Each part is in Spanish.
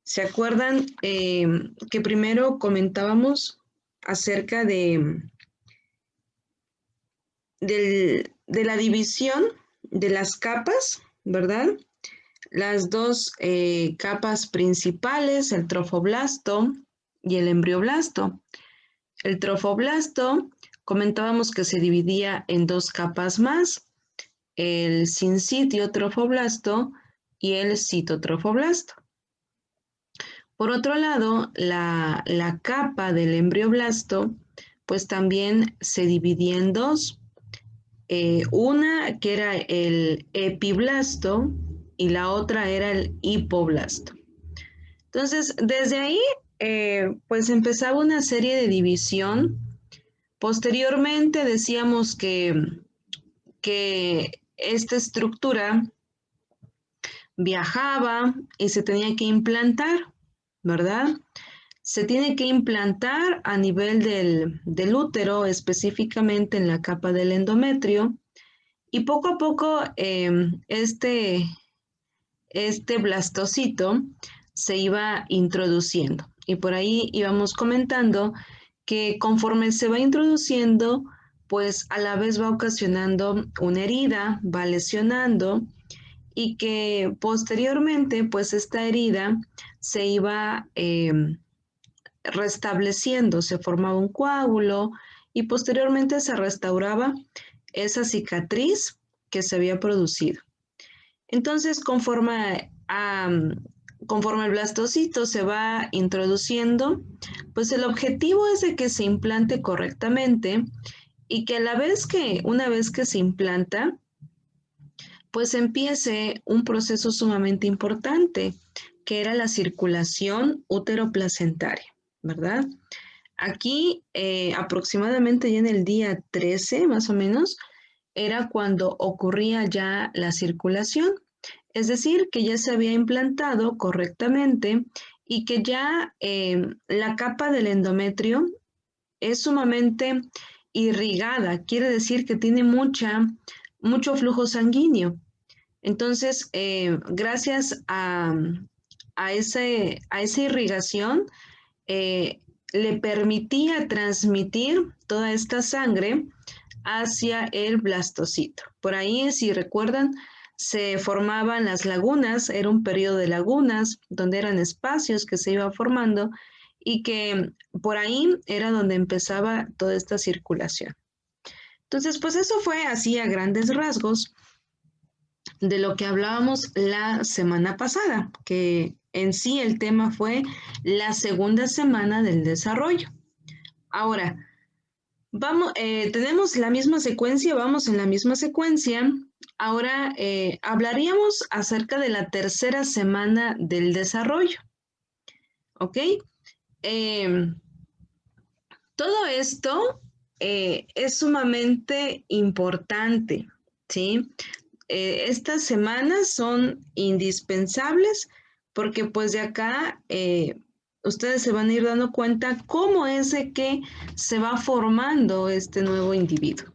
¿Se acuerdan que primero comentábamos acerca de la división de las capas, ¿verdad? Las dos capas principales, el trofoblasto y el embrioblasto. El trofoblasto comentábamos que se dividía en dos capas más, el sincitio trofoblasto y el citotrofoblasto. Por otro lado, la capa del embrioblasto, pues también se dividía en dos. Una que era el epiblasto y la otra era el hipoblasto. Entonces, desde ahí, pues empezaba una serie de división. Posteriormente decíamos que esta estructura viajaba y se tenía que implantar, ¿verdad? Se tiene que implantar a nivel del útero, específicamente en la capa del endometrio, y poco a poco este blastocito se iba introduciendo. Y por ahí íbamos comentando que conforme se va introduciendo, pues a la vez va ocasionando una herida, va lesionando y que posteriormente, pues esta herida se iba restableciendo, se formaba un coágulo y posteriormente se restauraba esa cicatriz que se había producido. Entonces, conforme el blastocito se va introduciendo, pues el objetivo es de que se implante correctamente y que una vez que se implanta, pues empiece un proceso sumamente importante, que era la circulación úteroplacentaria, ¿verdad? Aquí, aproximadamente ya en el día 13, más o menos, era cuando ocurría ya la circulación, es decir, que ya se había implantado correctamente y que ya la capa del endometrio es sumamente irrigada, quiere decir que tiene mucho flujo sanguíneo. Entonces, gracias a esa irrigación, le permitía transmitir toda esta sangre hacia el blastocito. Por ahí, si recuerdan, se formaban las lagunas, era un periodo de lagunas, donde eran espacios que se iban formando y que por ahí era donde empezaba toda esta circulación. Entonces, pues eso fue así a grandes rasgos de lo que hablábamos la semana pasada, que en sí el tema fue la segunda semana del desarrollo. Ahora, tenemos la misma secuencia, vamos en la misma secuencia. Ahora hablaríamos acerca de la tercera semana del desarrollo. ¿Ok? Todo esto es sumamente importante, ¿sí? Estas semanas son indispensables porque pues de acá ustedes se van a ir dando cuenta cómo es de que se va formando este nuevo individuo,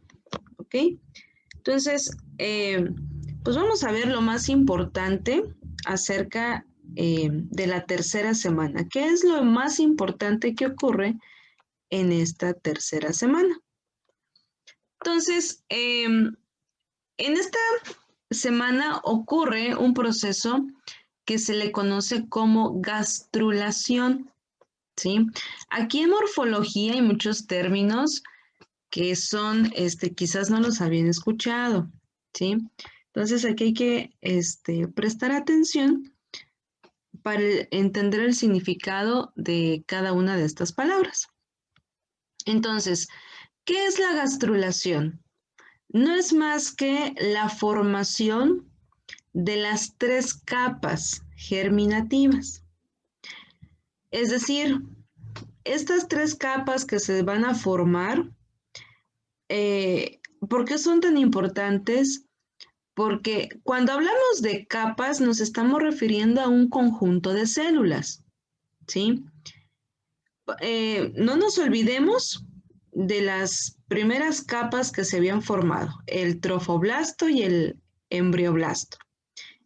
¿ok? Entonces, pues vamos a ver lo más importante acerca de la tercera semana. ¿Qué es lo más importante que ocurre en esta tercera semana? Entonces, en esta semana ocurre un proceso que se le conoce como gastrulación, ¿sí? Aquí en morfología hay muchos términos que son, quizás no los habían escuchado, ¿sí? Entonces aquí hay que prestar atención para entender el significado de cada una de estas palabras. Entonces, ¿qué es la gastrulación? No es más que la formación de las tres capas germinativas. Es decir, estas tres capas que se van a formar, ¿por qué son tan importantes? Porque cuando hablamos de capas nos estamos refiriendo a un conjunto de células, ¿sí? No nos olvidemos de las primeras capas que se habían formado, el trofoblasto y el embrioblasto.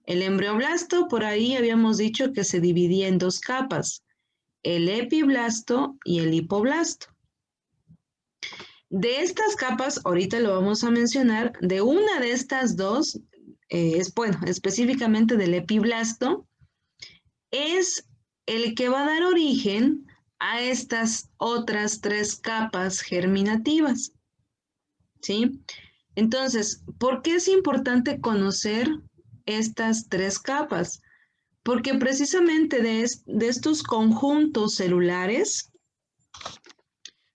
El embrioblasto, por ahí habíamos dicho que se dividía en dos capas, el epiblasto y el hipoblasto. De estas capas, ahorita lo vamos a mencionar, de una de estas dos, específicamente del epiblasto, es el que va a dar origen a estas otras tres capas germinativas, ¿sí? Entonces, ¿por qué es importante conocer estas tres capas? Porque precisamente de estos conjuntos celulares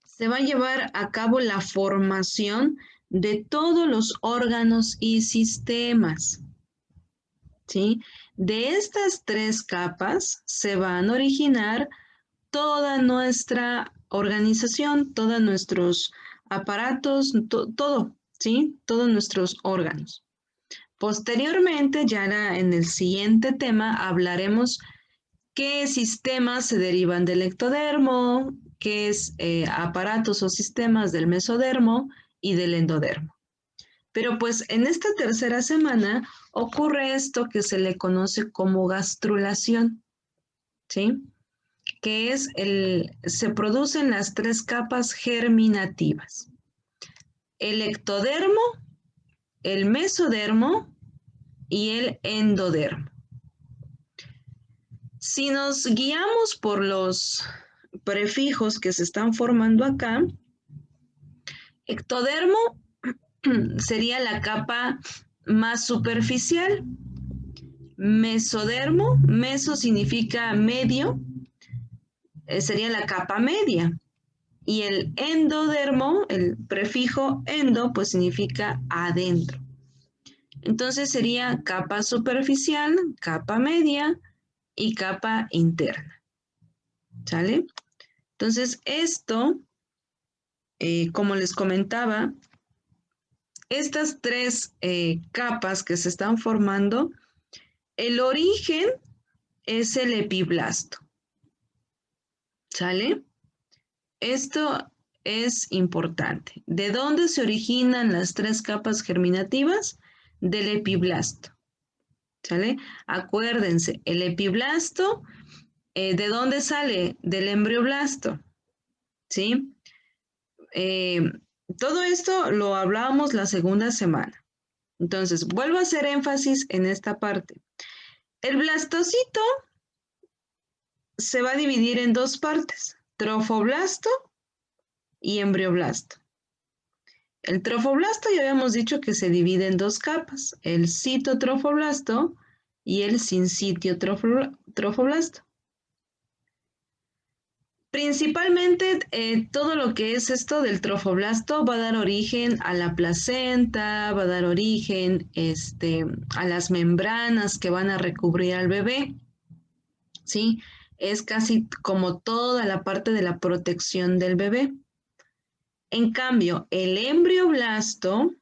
se va a llevar a cabo la formación de todos los órganos y sistemas, ¿sí? De estas tres capas se van a originar toda nuestra organización, todos nuestros aparatos, todo, ¿sí? Todos nuestros órganos. Posteriormente, ya en el siguiente tema, hablaremos qué sistemas se derivan del ectodermo, qué aparatos o sistemas del mesodermo y del endodermo. Pero pues en esta tercera semana ocurre esto que se le conoce como gastrulación, ¿sí? Que se producen las tres capas germinativas. El ectodermo, el mesodermo y el endodermo. Si nos guiamos por los prefijos que se están formando acá, ectodermo sería la capa más superficial. Mesodermo, meso significa medio, sería la capa media. Y el endodermo, el prefijo endo, pues significa adentro. Entonces sería capa superficial, capa media y capa interna. ¿Sale? Entonces esto, como les comentaba, estas tres capas que se están formando, el origen es el epiblasto. ¿Sale? Esto es importante. ¿De dónde se originan las tres capas germinativas? Del epiblasto. ¿Sale? Acuérdense, el epiblasto, ¿de dónde sale? Del embrioblasto. ¿Sí? Todo esto lo hablábamos la segunda semana. Entonces, vuelvo a hacer énfasis en esta parte. El blastocito se va a dividir en dos partes, trofoblasto y embrioblasto. El trofoblasto ya habíamos dicho que se divide en dos capas, el citotrofoblasto y el sincitio trofoblasto. Principalmente todo lo que es esto del trofoblasto va a dar origen a la placenta, va a dar origen a las membranas que van a recubrir al bebé, ¿sí? Es casi como toda la parte de la protección del bebé. En cambio, el embrioblasto,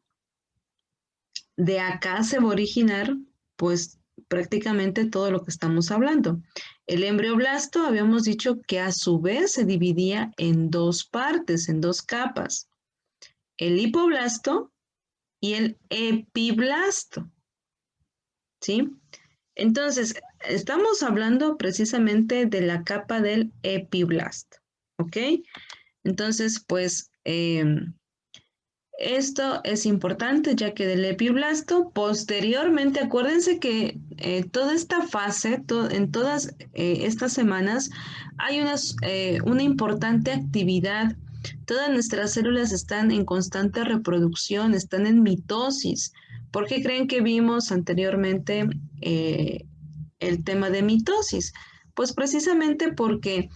de acá se va a originar, pues prácticamente todo lo que estamos hablando. El embrioblasto habíamos dicho que a su vez se dividía en dos partes, en dos capas. El hipoblasto y el epiblasto. ¿Sí? Entonces, estamos hablando precisamente de la capa del epiblasto. ¿Ok? Entonces, pues esto es importante ya que del epiblasto, posteriormente, acuérdense que toda esta fase, en todas estas semanas, hay una importante actividad. Todas nuestras células están en constante reproducción, están en mitosis. ¿Por qué creen que vimos anteriormente el tema de mitosis? Pues precisamente porque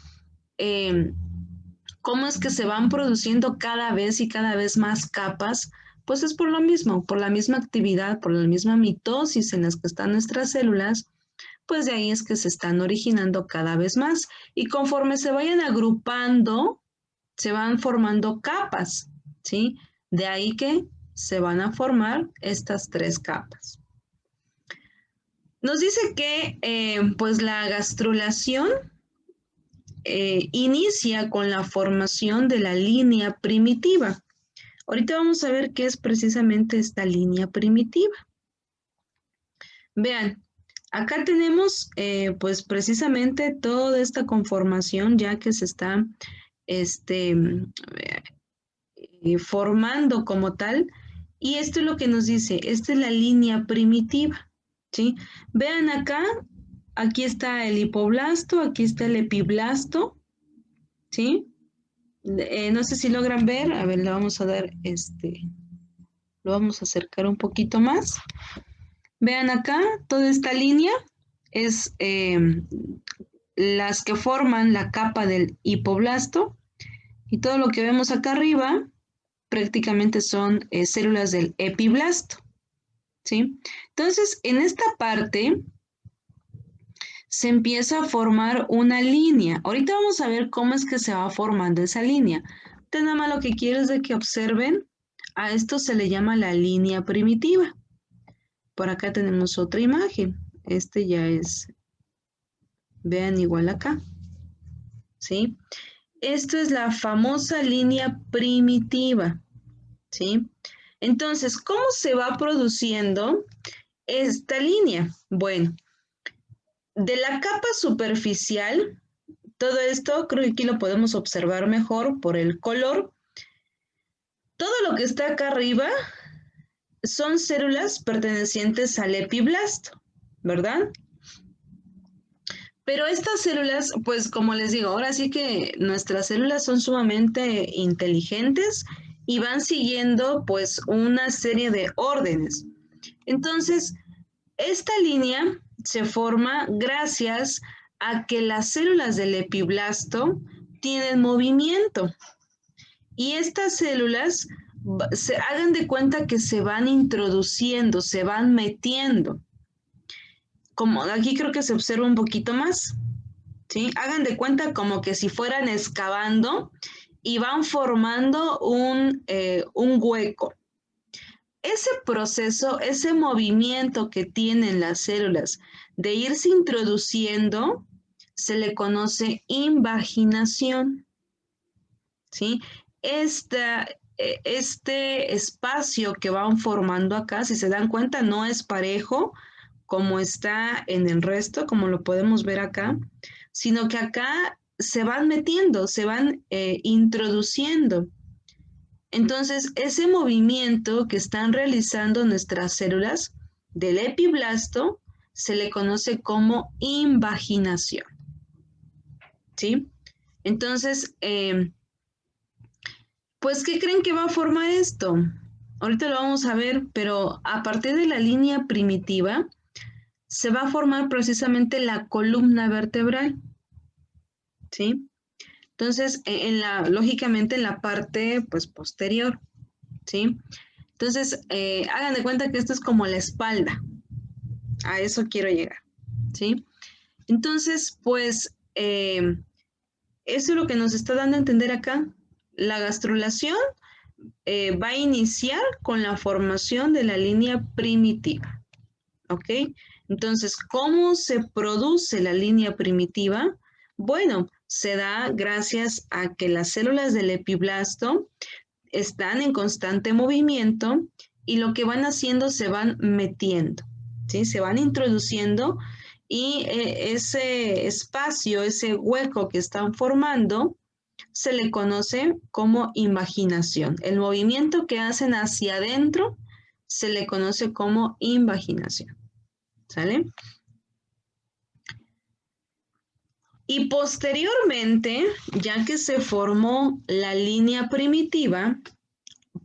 cómo es que se van produciendo cada vez y cada vez más capas, pues es por lo mismo, por la misma actividad, por la misma mitosis en las que están nuestras células, pues de ahí es que se están originando cada vez más. Y conforme se vayan agrupando, se van formando capas, ¿sí? De ahí que se van a formar estas tres capas. Nos dice que pues la gastrulación inicia con la formación de la línea primitiva. Ahorita vamos a ver qué es precisamente esta línea primitiva. Vean, Acá tenemos pues precisamente toda esta conformación ya que se está formando como tal. Y esto es lo que nos dice, esta es la línea primitiva, ¿sí? Vean acá, aquí está el hipoblasto, aquí está el epiblasto, ¿sí? No sé si logran ver, a ver, le vamos a dar lo vamos a acercar un poquito más. Vean acá, toda esta línea es las que forman la capa del hipoblasto y todo lo que vemos acá arriba prácticamente son células del epiblasto, ¿sí? Entonces, en esta parte se empieza a formar una línea. Ahorita vamos a ver cómo es que se va formando esa línea. Entonces, nada más lo que quiero es de que observen, a esto se le llama la línea primitiva. Por acá tenemos otra imagen. Este ya es, vean igual acá, ¿sí? Esto es la famosa línea primitiva, ¿sí? Entonces, ¿cómo se va produciendo esta línea? Bueno, de la capa superficial, todo esto creo que aquí lo podemos observar mejor por el color. Todo lo que está acá arriba son células pertenecientes al epiblasto, ¿verdad? Pero estas células, pues como les digo, ahora sí que nuestras células son sumamente inteligentes y van siguiendo pues una serie de órdenes. Entonces, esta línea se forma gracias a que las células del epiblasto tienen movimiento y estas células se hagan de cuenta que se van introduciendo, se van metiendo. Como aquí creo que se observa un poquito más, ¿sí? Hagan de cuenta como que si fueran excavando y van formando un hueco. Ese proceso, ese movimiento que tienen las células de irse introduciendo, se le conoce invaginación, ¿sí? Este espacio que van formando acá, si se dan cuenta, no es parejo como está en el resto, como lo podemos ver acá, sino que acá se van metiendo, se van introduciendo. Entonces, ese movimiento que están realizando nuestras células del epiblasto se le conoce como invaginación, ¿sí? Entonces, pues, ¿qué creen que va a formar esto? Ahorita lo vamos a ver, pero a partir de la línea primitiva se va a formar precisamente la columna vertebral, ¿sí? Entonces, lógicamente en la parte, pues, posterior, ¿sí? Entonces, hagan de cuenta que esto es como la espalda. A eso quiero llegar, ¿sí? Entonces, pues, eso es lo que nos está dando a entender acá. La gastrulación va a iniciar con la formación de la línea primitiva, ¿ok? Entonces, ¿cómo se produce la línea primitiva? Bueno, se da gracias a que las células del epiblasto están en constante movimiento y lo que van haciendo se van metiendo, ¿sí? Se van introduciendo y ese espacio, ese hueco que están formando, se le conoce como invaginación. El movimiento que hacen hacia adentro se le conoce como invaginación, ¿sale? Y posteriormente, ya que se formó la línea primitiva,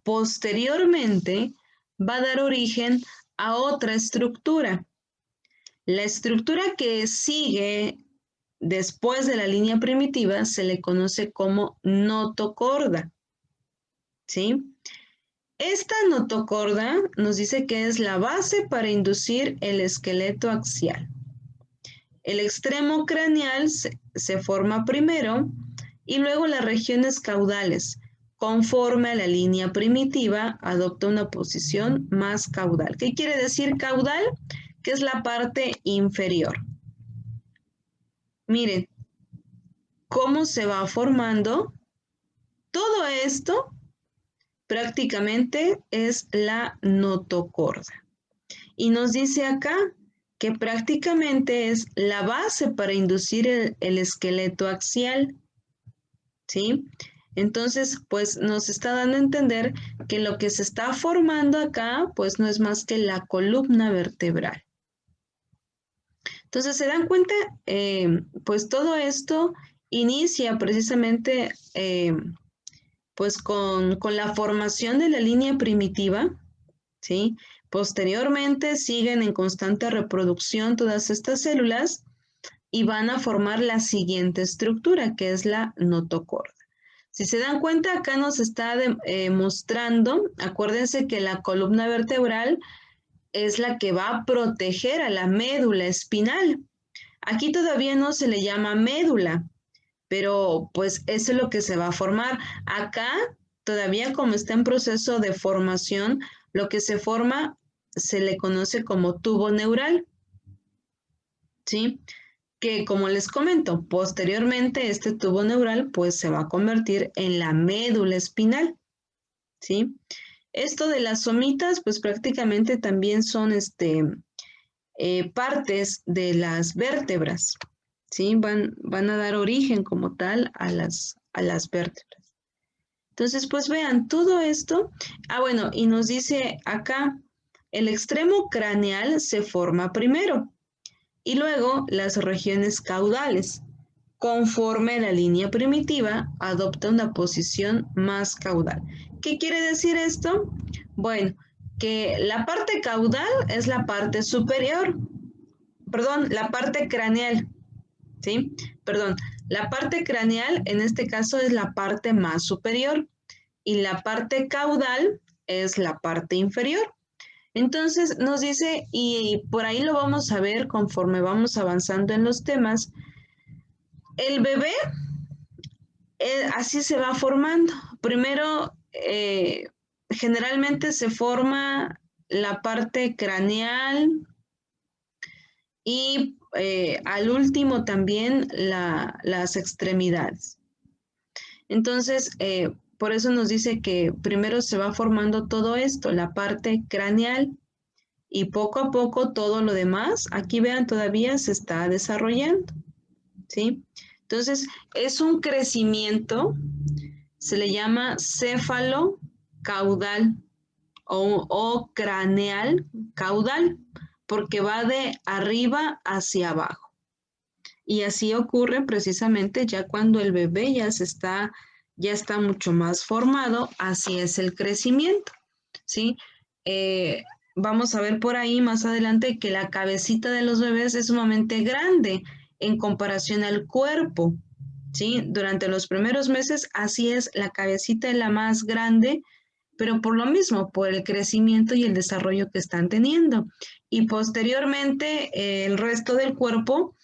posteriormente va a dar origen a otra estructura. La estructura que sigue después de la línea primitiva se le conoce como notocorda, ¿sí? Esta notocorda nos dice que es la base para inducir el esqueleto axial. El extremo craneal se forma primero y luego las regiones caudales, conforme a la línea primitiva, adopta una posición más caudal. ¿Qué quiere decir caudal? Que es la parte inferior. Miren cómo se va formando. Todo esto prácticamente es la notocorda. Y nos dice acá que prácticamente es la base para inducir el esqueleto axial, ¿sí? Entonces, pues nos está dando a entender que lo que se está formando acá, pues no es más que la columna vertebral. Entonces, se dan cuenta, pues todo esto inicia precisamente pues con la formación de la línea primitiva, ¿sí? Posteriormente siguen en constante reproducción todas estas células y van a formar la siguiente estructura, que es la notocorda. Si se dan cuenta, acá nos está mostrando, acuérdense que la columna vertebral es la que va a proteger a la médula espinal. Aquí todavía no se le llama médula, pero pues eso es lo que se va a formar. Acá, todavía como está en proceso de formación, lo que se forma se le conoce como tubo neural, ¿sí? Que como les comento, posteriormente este tubo neural pues se va a convertir en la médula espinal, ¿sí? Esto de las somitas pues prácticamente también son partes de las vértebras, ¿sí? Van a dar origen como tal a las vértebras. Entonces pues vean todo esto. Bueno, y nos dice acá, el extremo craneal se forma primero y luego las regiones caudales. Conforme la línea primitiva adopta una posición más caudal. ¿Qué quiere decir esto? Bueno, que la parte caudal es la parte superior, perdón, la parte craneal, ¿sí? Perdón, la parte craneal en este caso es la parte más superior y la parte caudal es la parte inferior. Entonces nos dice, y por ahí lo vamos a ver conforme vamos avanzando en los temas, el bebé así se va formando. Primero, generalmente se forma la parte craneal y al último también las extremidades. Entonces, por eso nos dice que primero se va formando todo esto, la parte craneal, y poco a poco todo lo demás, aquí vean, todavía se está desarrollando, ¿sí? Entonces, es un crecimiento, se le llama céfalo caudal o craneal caudal, porque va de arriba hacia abajo. Y así ocurre precisamente ya cuando el bebé ya está mucho más formado, así es el crecimiento, ¿sí? Vamos a ver por ahí más adelante que la cabecita de los bebés es sumamente grande en comparación al cuerpo, ¿sí? Durante los primeros meses, así es, la cabecita es la más grande, pero por lo mismo, por el crecimiento y el desarrollo que están teniendo. Y posteriormente, el resto del cuerpo,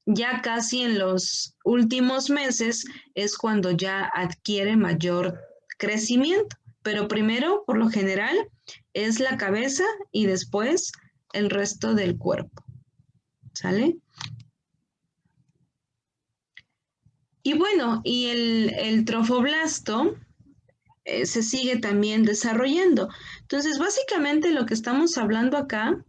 ya casi en los últimos meses, es cuando ya adquiere mayor crecimiento. Pero primero, por lo general, es la cabeza y después el resto del cuerpo. ¿Sale? Y bueno, y el trofoblasto se sigue también desarrollando. Entonces, básicamente lo que estamos hablando acá,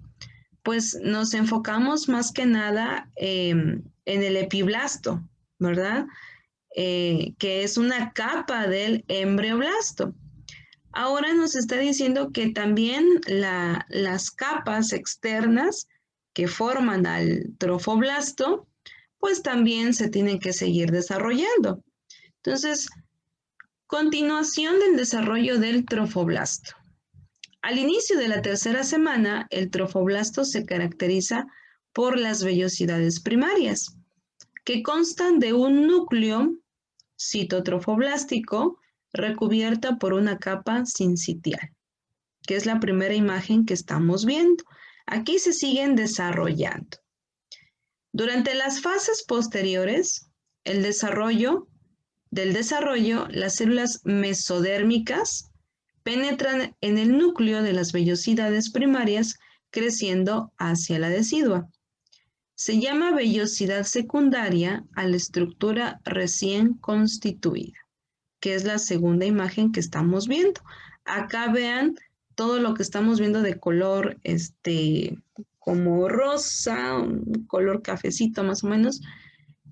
pues nos enfocamos más que nada en el epiblasto, ¿verdad? Que es una capa del embrioblasto. Ahora nos está diciendo que también las capas externas que forman al trofoblasto, pues también se tienen que seguir desarrollando. Entonces, continuación del desarrollo del trofoblasto. Al inicio de la tercera semana, el trofoblasto se caracteriza por las vellosidades primarias, que constan de un núcleo citotrofoblástico recubierta por una capa sincitial, que es la primera imagen que estamos viendo. Aquí se siguen desarrollando. Durante las fases posteriores, del desarrollo, las células mesodérmicas penetran en el núcleo de las vellosidades primarias, creciendo hacia la decidua. Se llama vellosidad secundaria a la estructura recién constituida, que es la segunda imagen que estamos viendo. Acá vean todo lo que estamos viendo de color como rosa, un color cafecito más o menos.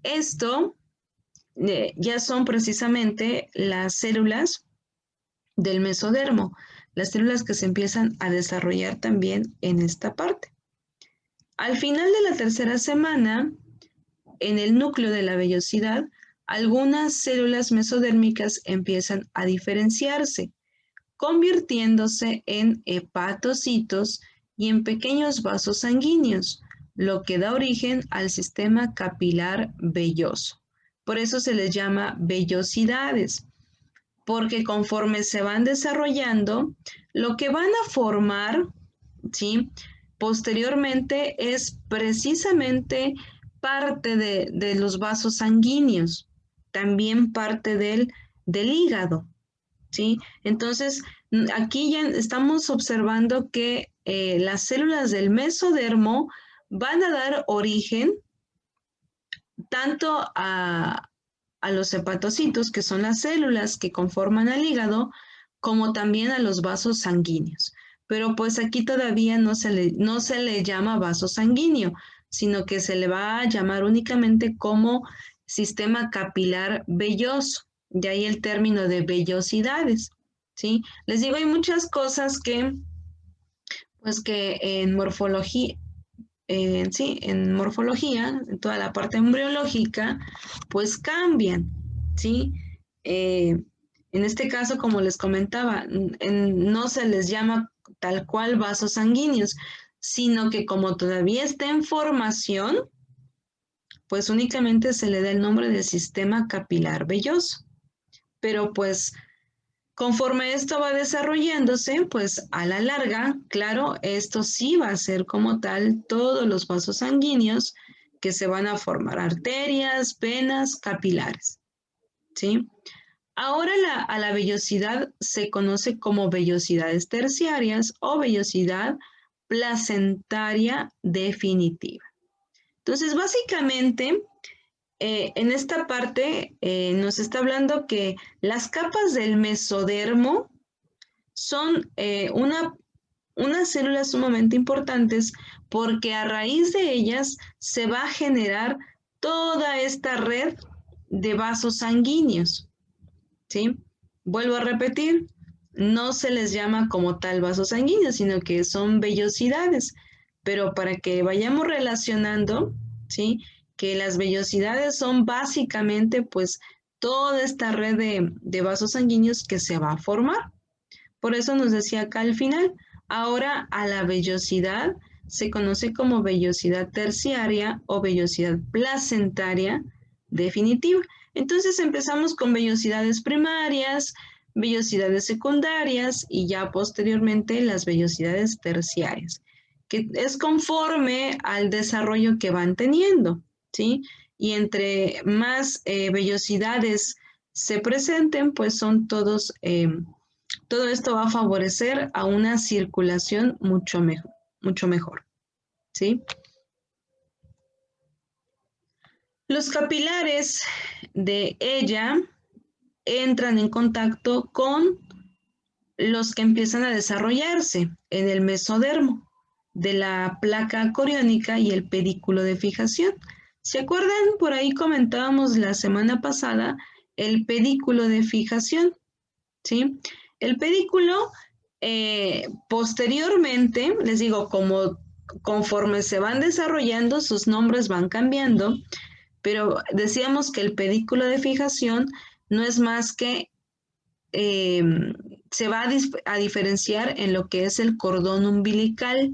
Esto ya son precisamente las células del mesodermo, las células que se empiezan a desarrollar también en esta parte. Al final de la tercera semana, en el núcleo de la vellosidad, algunas células mesodérmicas empiezan a diferenciarse, convirtiéndose en hepatocitos y en pequeños vasos sanguíneos, lo que da origen al sistema capilar velloso. Por eso se les llama vellosidades, porque conforme se van desarrollando, lo que van a formar, ¿sí?, posteriormente es precisamente parte de los vasos sanguíneos, también parte del hígado, ¿sí? Entonces, aquí ya estamos observando que las células del mesodermo van a dar origen tanto a los hepatocitos, que son las células que conforman al hígado, como también a los vasos sanguíneos. Pero pues aquí todavía no se le llama vaso sanguíneo, sino que se le va a llamar únicamente como sistema capilar velloso. De ahí el término de vellosidades, ¿sí? Les digo, hay muchas cosas pues que en morfología, en morfología, en toda la parte embriológica, pues cambian, ¿sí? En este caso, como les comentaba, no se les llama tal cual vasos sanguíneos, sino que como todavía está en formación, pues únicamente se le da el nombre de sistema capilar velloso. Pero pues conforme esto va desarrollándose, pues a la larga, claro, esto sí va a ser como tal todos los vasos sanguíneos que se van a formar, arterias, venas, capilares, ¿sí? Ahora a la vellosidad se conoce como vellosidades terciarias o vellosidad placentaria definitiva. Entonces, básicamente, en esta parte nos está hablando que las capas del mesodermo son unas células sumamente importantes porque a raíz de ellas se va a generar toda esta red de vasos sanguíneos, ¿sí? Vuelvo a repetir, no se les llama como tal vasos sanguíneos, sino que son vellosidades, pero para que vayamos relacionando, ¿sí?, que las vellosidades son básicamente pues toda esta red de vasos sanguíneos que se va a formar. Por eso nos decía acá al final, ahora a la vellosidad se conoce como vellosidad terciaria o vellosidad placentaria definitiva. Entonces empezamos con vellosidades primarias, vellosidades secundarias y ya posteriormente las vellosidades terciarias, que es conforme al desarrollo que van teniendo, ¿sí? Y entre más vellosidades se presenten, pues son todos, todo esto va a favorecer a una circulación mucho mejor, ¿sí? Los capilares de ella entran en contacto con los que empiezan a desarrollarse en el mesodermo de la placa coriónica y el pedículo de fijación. ¿Se acuerdan? Por ahí comentábamos la semana pasada el pedículo de fijación, ¿sí? El pedículo, posteriormente, les digo, como conforme se van desarrollando, sus nombres van cambiando, pero decíamos que el pedículo de fijación no es más que se va a diferenciar en lo que es el cordón umbilical,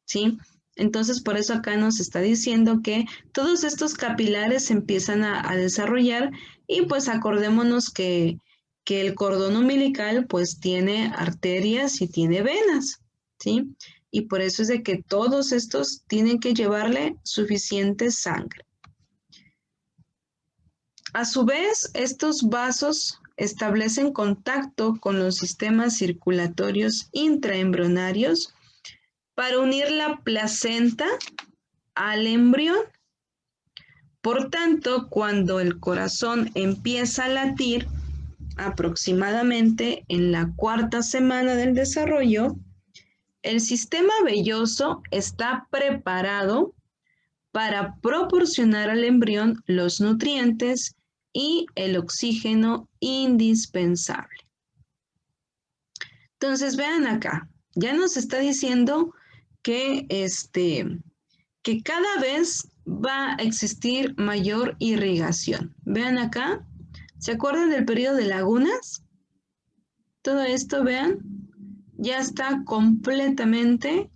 ¿sí? Entonces, por eso acá nos está diciendo que todos estos capilares se empiezan a desarrollar y pues acordémonos que el cordón umbilical pues tiene arterias y tiene venas, ¿sí? Y por eso es de que todos estos tienen que llevarle suficiente sangre. A su vez, estos vasos establecen contacto con los sistemas circulatorios intraembrionarios para unir la placenta al embrión. Por tanto, cuando el corazón empieza a latir, aproximadamente en la cuarta semana del desarrollo, el sistema velloso está preparado para proporcionar al embrión los nutrientes y el oxígeno indispensable. Entonces, vean acá, ya nos está diciendo que, que cada vez va a existir mayor irrigación. Vean acá, ¿se acuerdan del periodo de lagunas? Todo esto, vean, ya está completamente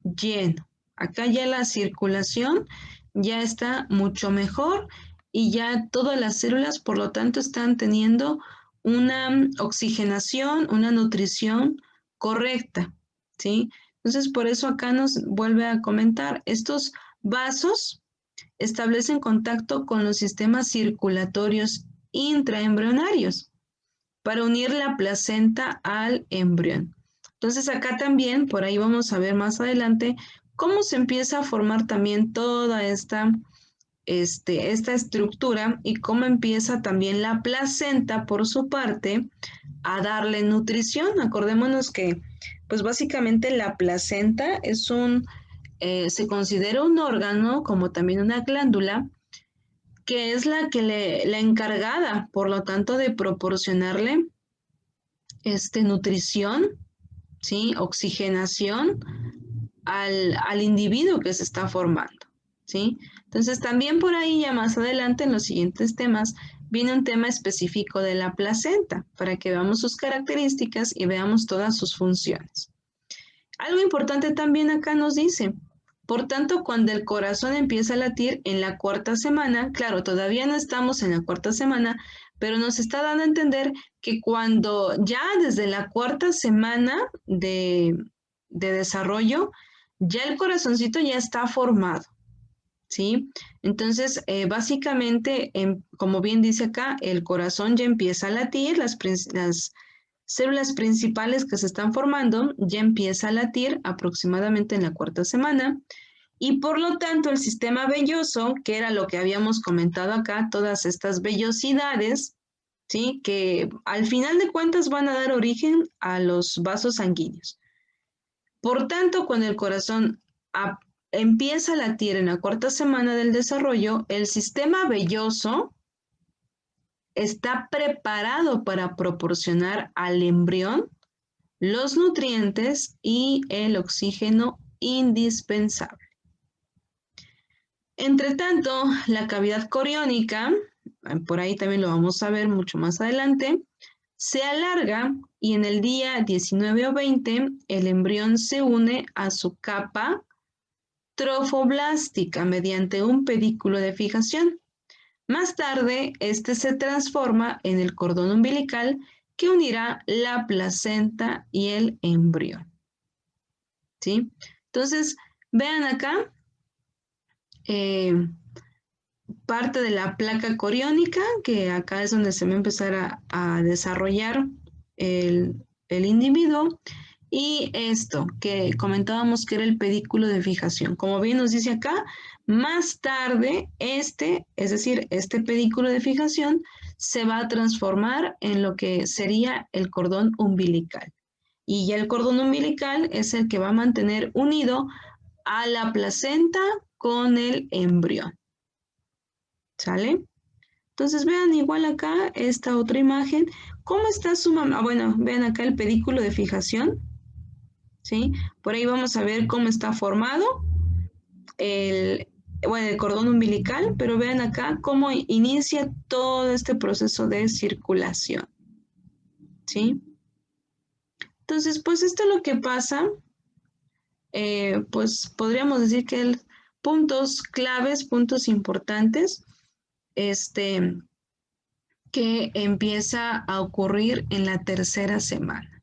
lleno. Acá ya la circulación ya está mucho mejor y ya todas las células, por lo tanto, están teniendo una oxigenación, una nutrición correcta, ¿sí? Entonces, por eso acá nos vuelve a comentar, estos vasos establecen contacto con los sistemas circulatorios intraembrionarios para unir la placenta al embrión. Entonces acá también, por ahí vamos a ver más adelante, cómo se empieza a formar también toda esta estructura y cómo empieza también la placenta por su parte a darle nutrición. Acordémonos que pues básicamente la placenta es se considera un órgano como también una glándula que es la encargada, por lo tanto, de proporcionarle nutrición, ¿sí? Oxigenación al individuo que se está formando, ¿sí? Entonces también por ahí ya más adelante en los siguientes temas viene un tema específico de la placenta para que veamos sus características y veamos todas sus funciones. Algo importante también acá nos dice, por tanto, cuando el corazón empieza a latir en la cuarta semana, claro, todavía no estamos en la cuarta semana, pero nos está dando a entender que cuando ya desde la cuarta semana de desarrollo, ya el corazoncito ya está formado, ¿sí? Entonces, básicamente, como bien dice acá, el corazón ya empieza a latir, las células principales que se están formando ya empieza a latir aproximadamente en la cuarta semana y por lo tanto el sistema velloso, que era lo que habíamos comentado acá, todas estas vellosidades, ¿sí? Que al final de cuentas van a dar origen a los vasos sanguíneos. Por tanto, cuando el corazón empieza a latir en la cuarta semana del desarrollo, el sistema velloso está preparado para proporcionar al embrión los nutrientes y el oxígeno indispensable. Entre tanto, la cavidad coriónica, por ahí también lo vamos a ver mucho más adelante, se alarga y en el día 19 o 20 el embrión se une a su capa trofoblástica mediante un pedículo de fijación. Más tarde, este se transforma en el cordón umbilical que unirá la placenta y el embrión. ¿Sí? Entonces, vean acá, parte de la placa coriónica, que acá es donde se va a empezar a desarrollar el individuo, y esto que comentábamos que era el pedículo de fijación. Como bien nos dice acá, más tarde es decir, este pedículo de fijación se va a transformar en lo que sería el cordón umbilical. Y ya el cordón umbilical es el que va a mantener unido a la placenta con el embrión. ¿Sale? Entonces vean igual acá esta otra imagen. ¿Cómo está su mamá? Bueno, vean acá el pedículo de fijación. ¿Sí? Por ahí vamos a ver cómo está formado el cordón umbilical, pero vean acá cómo inicia todo este proceso de circulación. ¿Sí? Entonces, pues esto es lo que pasa. Pues podríamos decir que puntos claves, puntos importantes, que empieza a ocurrir en la tercera semana.